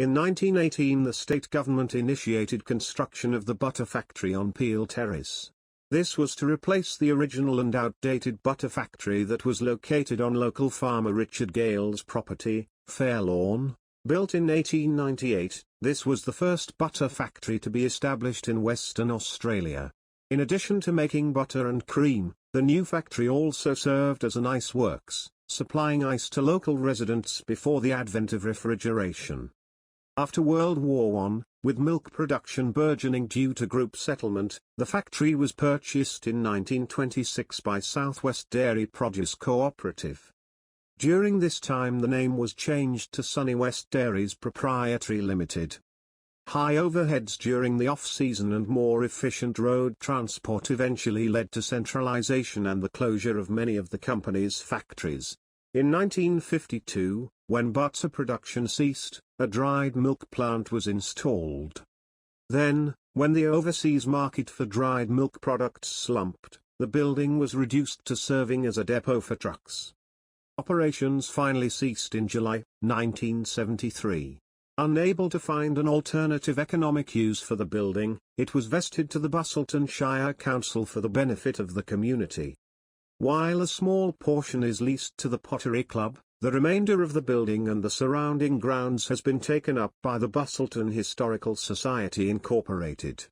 In 1918 the state government initiated construction of the butter factory on Peel Terrace. This was to replace the original and outdated butter factory that was located on local farmer Richard Gale's property, Fairlawn. Built in 1898, this was the first butter factory to be established in Western Australia. In addition to making butter and cream, the new factory also served as an ice works, supplying ice to local residents before the advent of refrigeration. After World War I, with milk production burgeoning due to group settlement, the factory was purchased in 1926 by South West Dairy Produce Cooperative. During this time the name was changed to Sunny West Dairies Proprietary Limited. High overheads during the off-season and more efficient road transport eventually led to centralization and the closure of many of the company's factories. In 1952, when butter production ceased, a dried milk plant was installed. Then, when the overseas market for dried milk products slumped, the building was reduced to serving as a depot for trucks. Operations finally ceased in July 1973. Unable to find an alternative economic use for the building, it was vested to the Busselton Shire Council for the benefit of the community. While a small portion is leased to the Pottery Club, the remainder of the building and the surrounding grounds has been taken up by the Busselton Historical Society Incorporated.